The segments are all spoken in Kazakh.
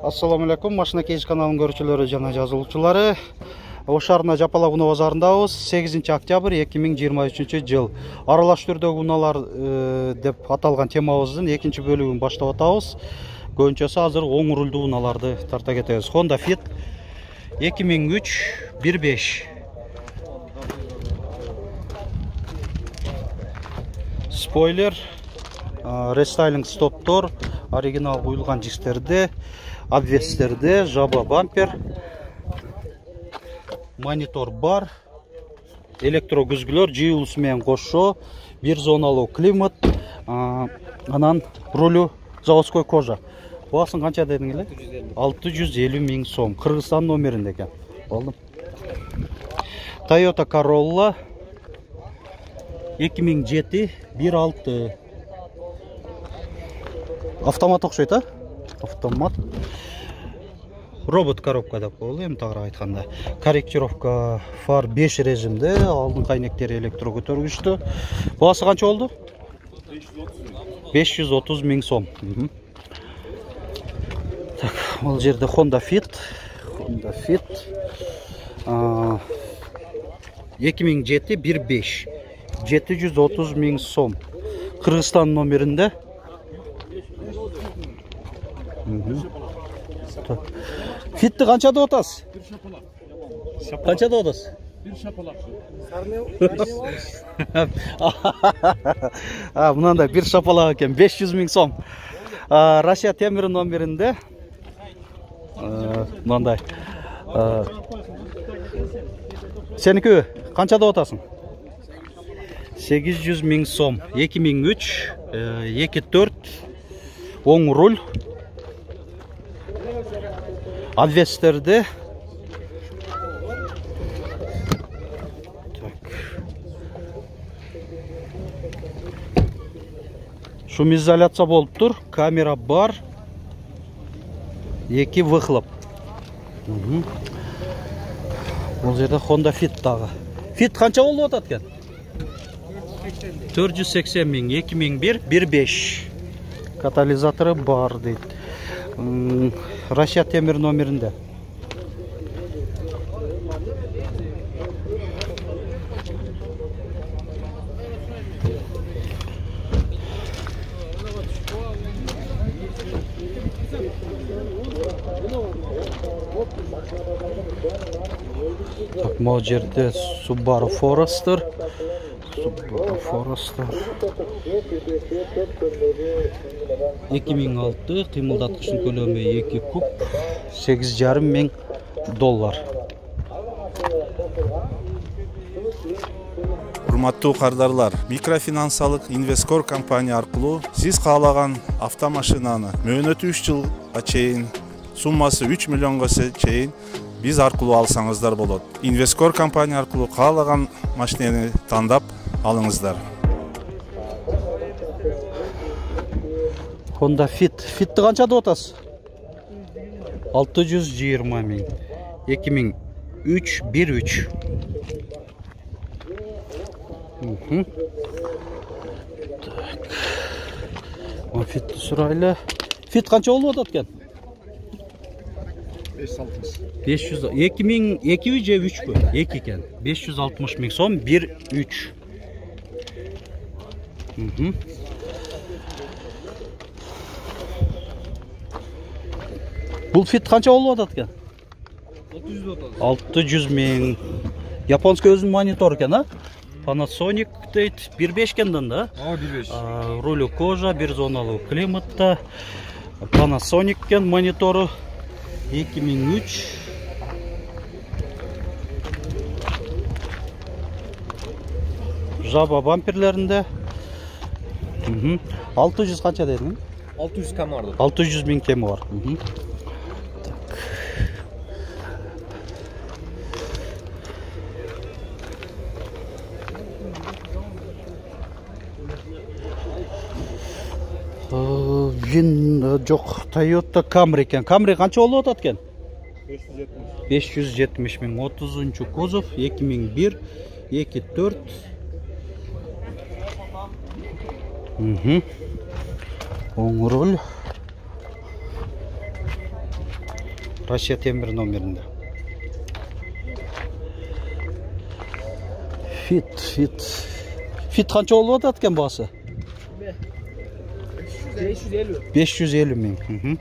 Ассаламу алейкум, машина кейж каналының көрүүчүлөрү жана жазылуучулары. Ош шаарына Жапалак базарындабыз. 8 октябрь 2023 жыл. Аралаш түрдөгү унаалар деп аталган темабыздын экинчи бөлүгүн баштап атабыз. Көбүнчөсү азыр оң рулдуу унааларды тарта кетебиз. Honda Fit 2003 1.5. Спойлер, рестайлинг стоптор, оригинал куюлган жиктерде, обвестерде, жаба бампер, монитор бар, электро күзгүлөр, жиылуусу менен кошо, бир зоналуу климат, анан рулю заводской кожа. Баасын канча дедиң эле? 650 миң сом. Кыргызстан номеринде экен. Болдум. Toyota Corolla 2007 1.6. Автомат окшойт, а? Автомат. Робот коробка деп коелу, эми тагыраак айтканда. Корректировка фар 5 режимде, алдын кайнектери электро көтөргүчтүү. Баасы канча болду? 530 миң сом. Так, бул жерде Honda Fit 2007 1.5. 730 миң сом. Кыргызстан номеринде. Фитти канча деп атасыз? Канча деп атасыз? Bir şapalak. Мынандай бир шапалак экен, 500 миң сом. Россия темир номеринде. Мындай. Сеники канча деп атасың? 800 миң сом. 2003 2.4 оң руль. Обвестерде. Шум изоляция болуп тур, камера бар. 2 выхлоп. Бул жерде Honda Fit дагы. Fit канча болуп атат экен? 480 миң, 2001 1.5. Катализаторы бар дейт. Россия темир номеринде. Так, могу жерде Subaru Forester. 2006, кыймылдаткычтын көлөмү 2 куб, 8,5 миң доллар. Урматтуу кардарлар, микрофинансалык инвесткор компания аркылуу сиз каалаган автомашинаны мөөнөтү 3 жылга чейин, суммасы 3 миллионго чейин биз аркылуу алсаңыздар болот. Инвесткор компания аркылуу каалаган машинени тандап алыңыздар. Honda Fit. Fit'ti канча деп атасыз? 620 миң. 2003 1.3. Так. Fit'ti сурайлы. Fit канча болуп атат экен? 500 2000 2 же 3 кө? 2 экен. 560 миң сом 1.3. Бул Fit канча болуп атат экен? 600 миң. Японский өзүнүн монитор экен, а? Panasonic дейт, 1.5 экен да? 1.5. Рулю кожа, бир зоналуу климатта. Panasonic экен монитору. 2003. Жаба бамперлеринде. 600 канча дедиң? 600 км var. 600 миң кеми бар. Жок, Toyota Camry экен. Camry канча болуп атат экен? 570 миң. 30-чу кузов, 2001 2.4. Оң руль. Россия темір номерінде. Fit қанша болып жатады екен басы? 550 мың.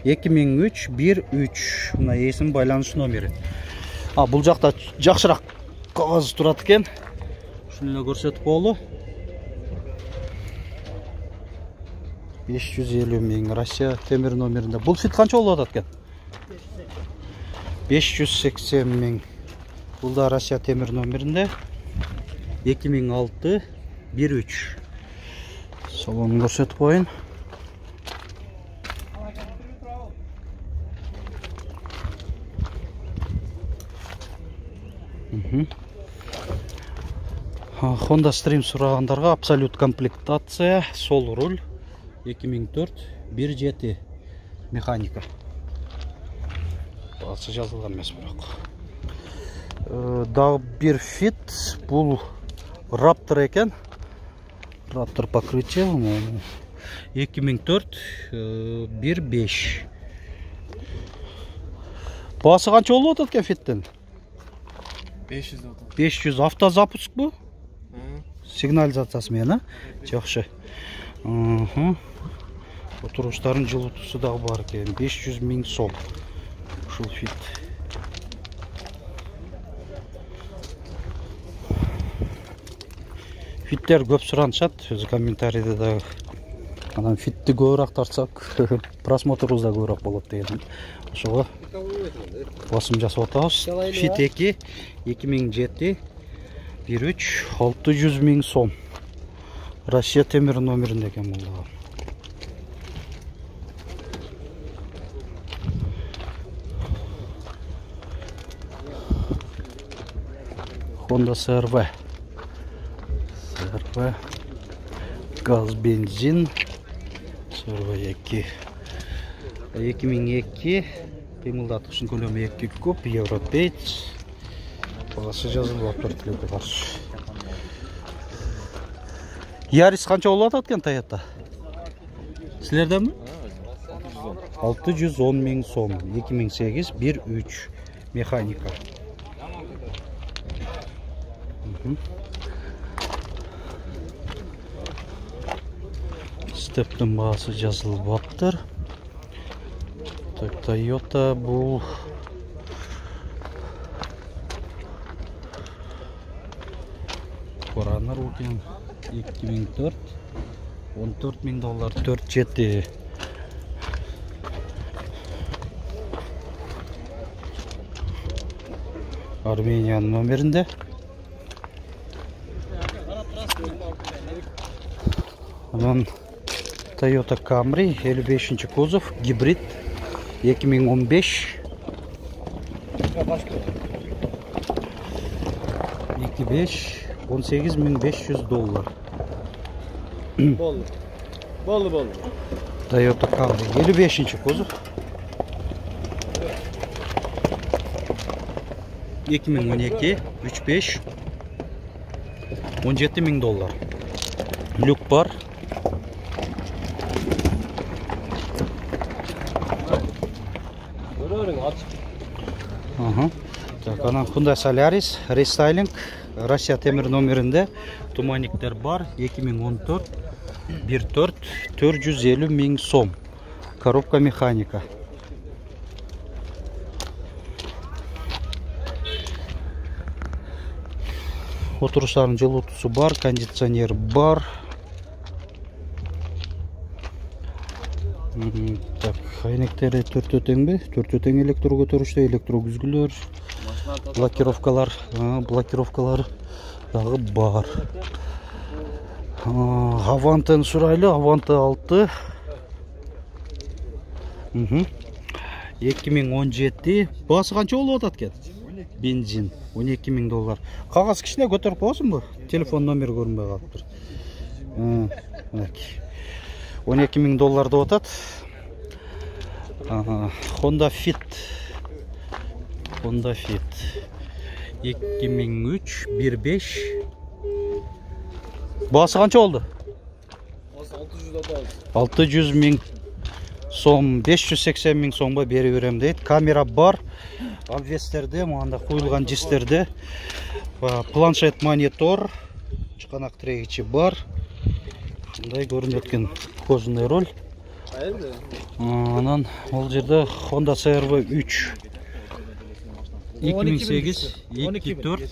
2003 13. Мына есім байланыс номері. Бұл жақта жақшырақ қағаз тұрады екен. Шынына көрсетіп болу. 550 мың. Россия темір номерінде. Бұл фит қанша болып жатады екен? 580 мың. Бұл да Россия темір номерінде. 2006 13. Салонын көрсетіп қойын. Honda Stream сұрағандарға абсолют комплектация, сол руль, 2004 1.7 механика. Басы жазылған емес бірақ. Дағы бір фит, бұл Raptor екен. Raptor покрытие 2004 1.5. Басы қанша болып отыр екен фиттен? 500 автозапуск бұл? Сигнализациясымен, жақсы. Отырғыштарын жылытусы дағы бар екен. 500 мың сом. Шыл фит. Фиттер көп сұранышат. Өзі комментарийді да фитті көбірек тартсақ, просмотрымызда көбірек болады деген. Ошоға басым жасап отырмыз. Фит 2 2007 1.3 600 мың сом. Россия темір номерінде екен бұл. Honda CR-V. Gaz, benzin. CR-V 2. 2002. Қимылдатқышын көлемі 2 куб, евро 5. Бағасы жазылып тұртылығы бар. Ярис қанша олады аткен Toyota? Сілерден бі? 610 мың сом. 2008 1.3 механика. Стептің бағасы жазылып баттыр. Toyota бұл Koranlar екен 2004 14 мың доллар 4.7. Арменияның номерінде. Ondan Toyota Camry 55. kuzov gibrit 2015 18.500 dollar. Bollu. Toyota Camry 55. kuzov 2012 3.5 17.000 dollar. Lük var. Так, ана Hyundai Solaris Restyling Россия темір номерінде туманиктер бар. 2014 1.4 450 мың сом. Коробка механика. Отырыштарын жылытусы бар, кондиционер бар. Так, айнектері 4 өтең бе? 4 өтең электро көтерішті, электро күзгілер, блокировкалар дағы бар. Авантен сұрайлы, Аванты 6. 2017. Басы қанша болып атат бензин 12 мың доллар. Қағаз кішіне көтеріп қоясың ба? Телефон номер көрінбей қалып тұр. 12 мың долларды отат. Honda Fit 2003 1.5. Басы қанша oldu? 600 мың сом 580 миң сомго бере берем дейт. Камера бар. Обвестерде, мында куюлган жистерде. Планшет монитор, чыканак тирегичи бар. Мындай көрүнөт экен кожаный роль. Анан ол жерде Honda CR-V 3 2008 2.4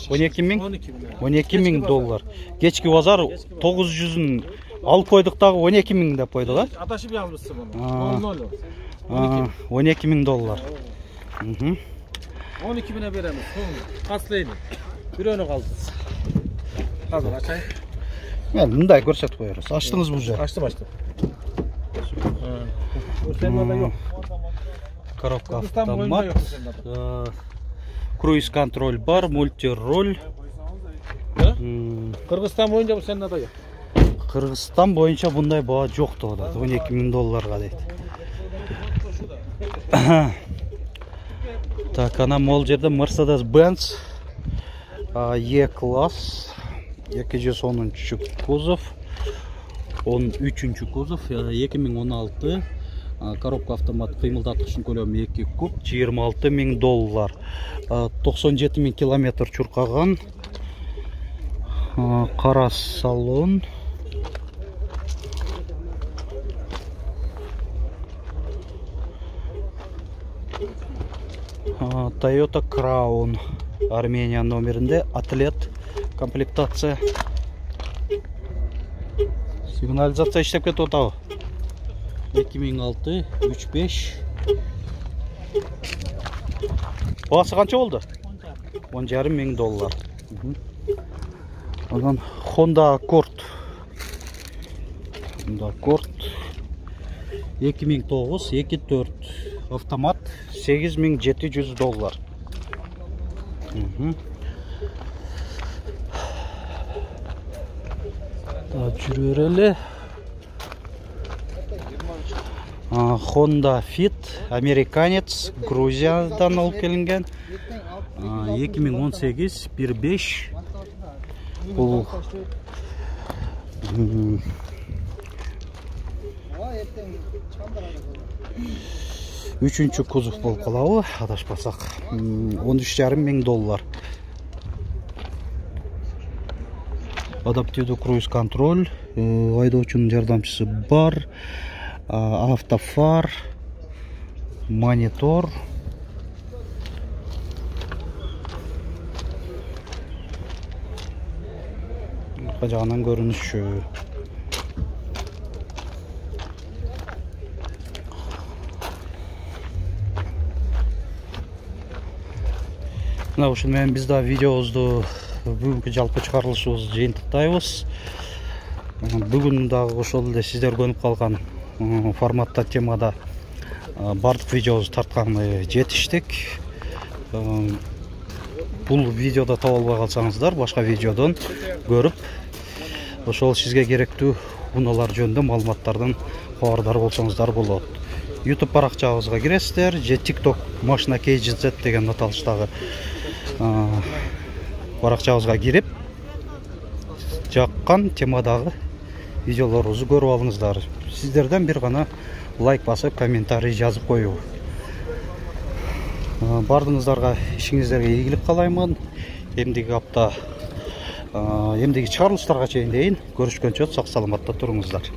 12 миң доллар. Кечки базар 900'ün алып койдук дагы 12 миң деп койдук, а? Аташып албызсы буну. 12 миң доллар. 12 миңе беремиз. Каслейли. Бирөөнү калды. Азыр ачайын. Мындай көрсөтүп коербиз. Ачтыңыз бул жер? Açtım. Senin yok. Коробка автомат. Круиз контроль бар, мультироль. Кыргызстан боюнча бул senin adı yok. Кыргызстан боюнча мындай баа жок деп атат. 12 миң долларга дейт. Так, ана мол жерде Mercedes-Benz E-класс 210 кузов, 13 кузов, 2016, коробка автомат кыймылдаткычын көлөмү 2 куб, 26 миң доллар, 97 миң километр чуркаган, кара салон. Toyota Crown Armenia номеринде, атлет комплектация. Сигнализация иштеп кетип атабы. 2006 35. Баасы канча болду? 10,5 миң доллар. Анан Honda Accord. Honda Accord 2009 2.4 автомат 8700 доллар. Жүрү берели. Honda Fit американец, Грузиядан алып келинген. 2018 1.5. Бул үчүнчү кузов болуп калабы, адашпасак. 13,5 миң доллар. Адаптивдүү круиз контроль, айдоочунун жардамчысы бар, автофар, монитор. Арка жагынан көрүнүшү. Мына ушун менен биз да видеобузду бүгүнкү жалпы чыгарылышыбызды жыйынтыктайбыз. Бүгүн дагы ошол эле сиздер көнүп калган форматта темада бардык видеобузду тартканы жетиштик. Бул видеодо таба албай калсаңыздар, башка видеодон көрүп, ошол сизге керектүү унаалар жөнүндө маалыматтардан кабардар болсоңуздар болот. YouTube баракчабызга киресиздер, же TikTok машина KGZ деген аталыштагы баракчабызга кирип, жаккан темадагы видеолорубузду көрүп алыңыздар. Сиздерден бир гана лайк басып, комментарий жазып коюу. Бардыңыздарга ишиңиздерге ийгилик каалаймын. Эмдиги апта, эмдиги чыгарылыштарга чейин дейин көрүшкөнчө сак саламатта туруңуздар.